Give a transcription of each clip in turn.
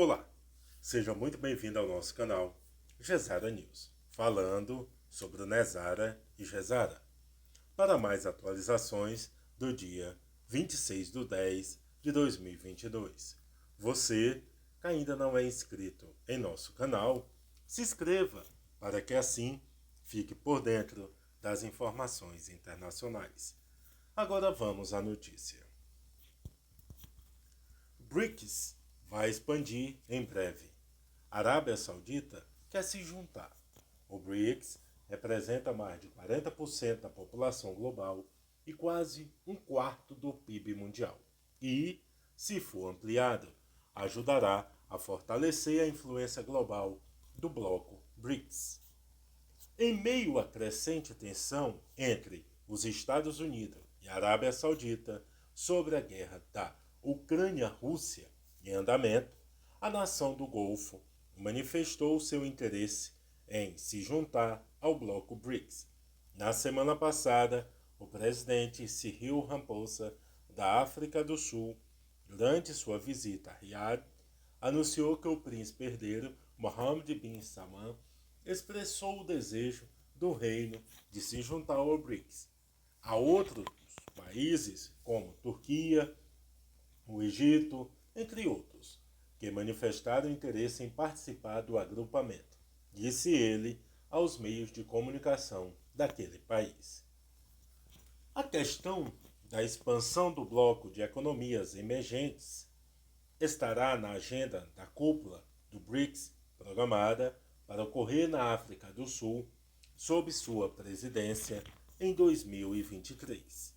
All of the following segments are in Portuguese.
Olá, seja muito bem-vindo ao nosso canal Gesara News, falando sobre o Nezara e Gesara. Para mais atualizações do dia 26/10/2022, você que ainda não é inscrito em nosso canal, se inscreva para que assim fique por dentro das informações internacionais. Agora vamos à notícia. BRICS vai expandir em breve. Arábia Saudita quer se juntar. O BRICS representa mais de 40% da população global e quase um quarto do PIB mundial. E, se for ampliado, ajudará a fortalecer a influência global do bloco BRICS. Em meio à crescente tensão entre os Estados Unidos e a Arábia Saudita sobre a guerra da Ucrânia-Rússia em andamento, a nação do Golfo manifestou seu interesse em se juntar ao bloco BRICS. Na semana passada, o presidente Cyril Ramaphosa, da África do Sul, durante sua visita a Riad, anunciou que o príncipe herdeiro Mohammed bin Salman expressou o desejo do reino de se juntar ao BRICS. Há outros países, como Turquia, o Egito, entre outros, que manifestaram interesse em participar do agrupamento, disse ele aos meios de comunicação daquele país. A questão da expansão do bloco de economias emergentes estará na agenda da cúpula do BRICS, programada para ocorrer na África do Sul, sob sua presidência em 2023.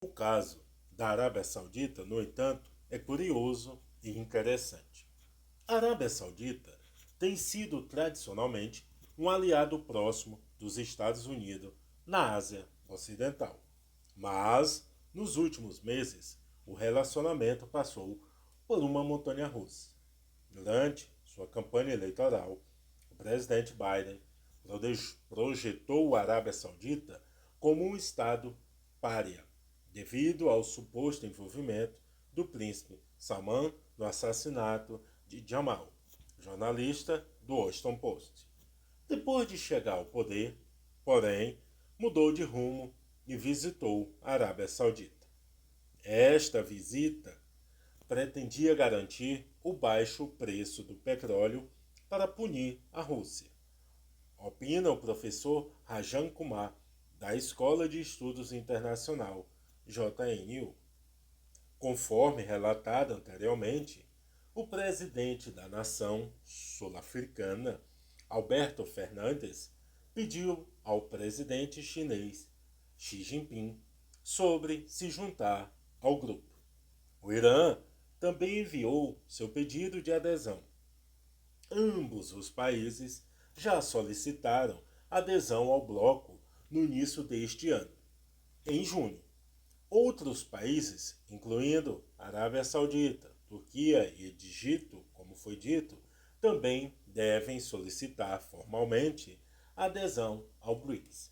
O caso da Arábia Saudita, no entanto, é curioso e interessante. A Arábia Saudita tem sido tradicionalmente um aliado próximo dos Estados Unidos na Ásia Ocidental. Mas, nos últimos meses, o relacionamento passou por uma montanha-russa. Durante sua campanha eleitoral, o presidente Biden projetou a Arábia Saudita como um estado pária, devido ao suposto envolvimento do príncipe Salman no assassinato de Jamal, jornalista do Washington Post. Depois de chegar ao poder, porém, mudou de rumo e visitou a Arábia Saudita. Esta visita pretendia garantir o baixo preço do petróleo para punir a Rússia. Opina o professor Rajan Kumar, da Escola de Estudos Internacional, JNU. Conforme relatado anteriormente, o presidente da nação sul-africana, Alberto Fernandes, pediu ao presidente chinês Xi Jinping sobre se juntar ao grupo. O Irã também enviou seu pedido de adesão. Ambos os países já solicitaram adesão ao bloco no início deste ano, em junho. Outros países, incluindo Arábia Saudita, Turquia e Egito, como foi dito, também devem solicitar formalmente adesão ao BRICS.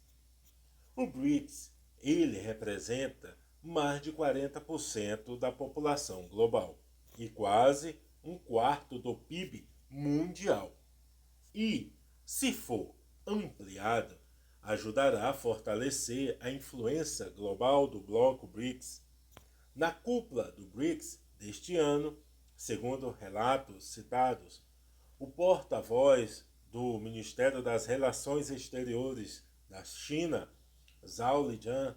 O BRICS, ele representa mais de 40% da população global e quase um quarto do PIB mundial. E, se for ampliado, ajudará a fortalecer a influência global do bloco BRICS. Na cúpula do BRICS deste ano, segundo relatos citados, o porta-voz do Ministério das Relações Exteriores da China, Zhao Lijian,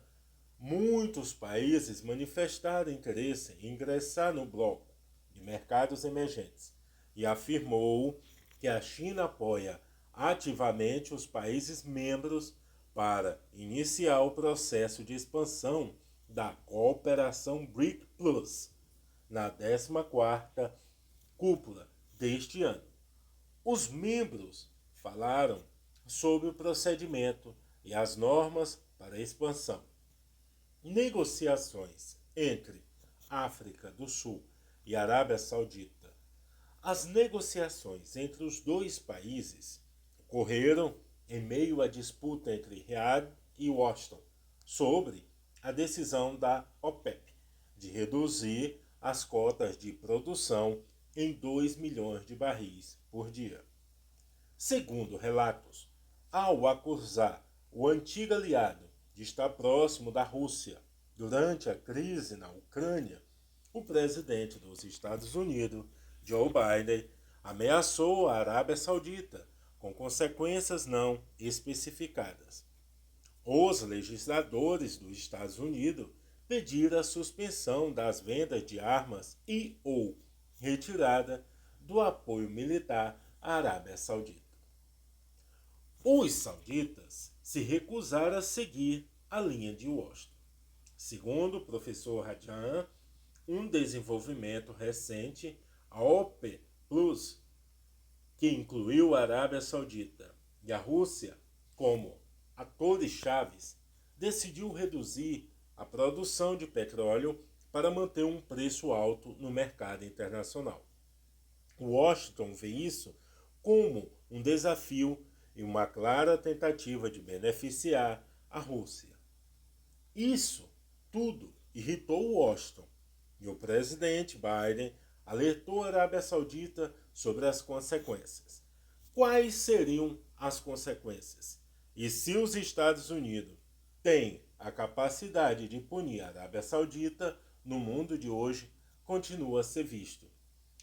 muitos países manifestaram interesse em ingressar no bloco de mercados emergentes e afirmou que a China apoia ativamente os países membros para iniciar o processo de expansão da cooperação BRIC Plus na 14ª cúpula deste ano. Os membros falaram sobre o procedimento e as normas para a expansão. Negociações entre África do Sul e Arábia Saudita. As negociações entre os dois países ocorreram em meio à disputa entre Riad e Washington sobre a decisão da OPEP de reduzir as cotas de produção em 2 milhões de barris por dia. Segundo relatos, ao acusar o antigo aliado de estar próximo da Rússia durante a crise na Ucrânia, o presidente dos Estados Unidos, Joe Biden, ameaçou a Arábia Saudita com consequências não especificadas. Os legisladores dos Estados Unidos pediram a suspensão das vendas de armas e ou retirada do apoio militar à Arábia Saudita. Os sauditas se recusaram a seguir a linha de Washington. Segundo o professor Rajan, um desenvolvimento recente, a OPEP+, que incluiu a Arábia Saudita e a Rússia como atores-chaves, decidiu reduzir a produção de petróleo para manter um preço alto no mercado internacional. Washington vê isso como um desafio e uma clara tentativa de beneficiar a Rússia. Isso tudo irritou Washington e o presidente Biden alertou a Arábia Saudita sobre as consequências. Quais seriam as consequências? E se os Estados Unidos têm a capacidade de punir a Arábia Saudita, no mundo de hoje continua a ser visto.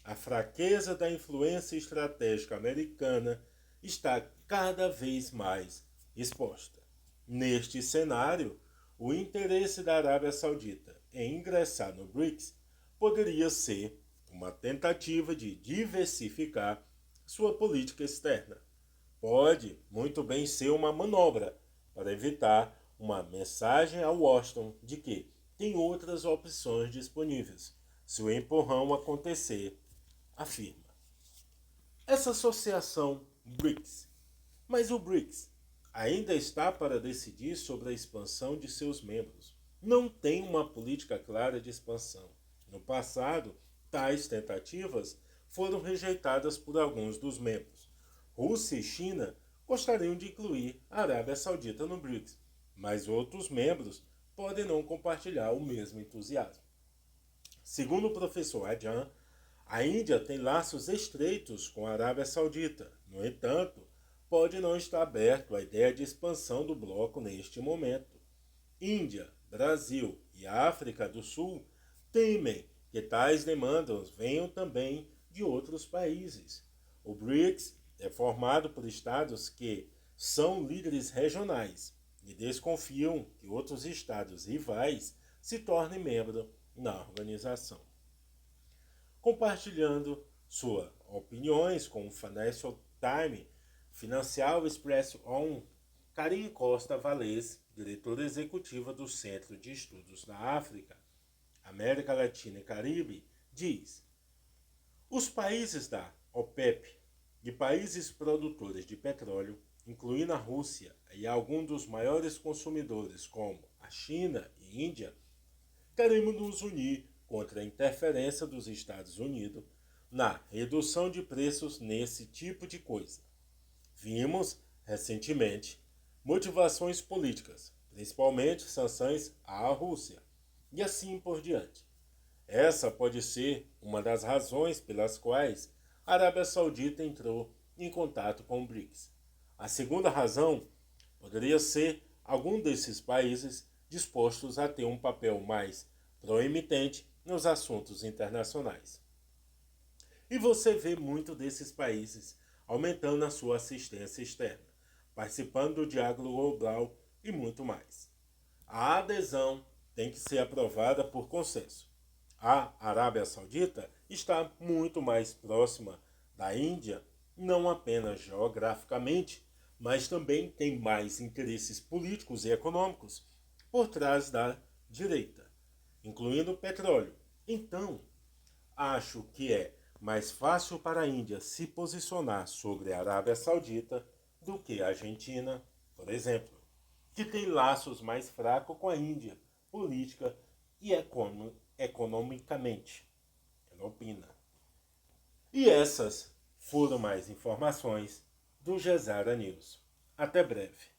A fraqueza da influência estratégica americana está cada vez mais exposta. Neste cenário, o interesse da Arábia Saudita em ingressar no BRICS poderia ser uma tentativa de diversificar sua política externa. Pode muito bem ser uma manobra para evitar uma mensagem a Washington de que tem outras opções disponíveis, se o empurrão acontecer, afirma. Essa associação BRICS. Mas o BRICS ainda está para decidir sobre a expansão de seus membros. Não tem uma política clara de expansão. No passado, tais tentativas foram rejeitadas por alguns dos membros. Rússia e China gostariam de incluir a Arábia Saudita no BRICS, mas outros membros podem não compartilhar o mesmo entusiasmo. Segundo o professor Adjan, a Índia tem laços estreitos com a Arábia Saudita. No entanto, pode não estar aberto à ideia de expansão do bloco neste momento. Índia, Brasil e África do Sul temem que tais demandas venham também de outros países. O BRICS é formado por estados que são líderes regionais e desconfiam que outros estados rivais se tornem membros na organização. Compartilhando suas opiniões com o Financial Times, Financial Express On, Karim Costa Valles, diretora executiva do Centro de Estudos da África, América Latina e Caribe, diz: os países da OPEP e países produtores de petróleo, incluindo a Rússia e alguns dos maiores consumidores como a China e Índia, queremos nos unir contra a interferência dos Estados Unidos na redução de preços nesse tipo de coisa. Vimos, recentemente, motivações políticas, principalmente sanções à Rússia, e assim por diante. Essa pode ser uma das razões pelas quais a Arábia Saudita entrou em contato com o BRICS. A segunda razão poderia ser algum desses países dispostos a ter um papel mais proeminente nos assuntos internacionais. E você vê muito desses países aumentando a sua assistência externa, participando do diálogo global e muito mais. A adesão tem que ser aprovada por consenso. A Arábia Saudita está muito mais próxima da Índia, não apenas geograficamente, mas também tem mais interesses políticos e econômicos por trás da direita, incluindo o petróleo. Então, acho que é mais fácil para a Índia se posicionar sobre a Arábia Saudita do que a Argentina, por exemplo, que tem laços mais fracos com a Índia, política e economicamente. Ela opina. E essas foram mais informações do Gezara News. Até breve.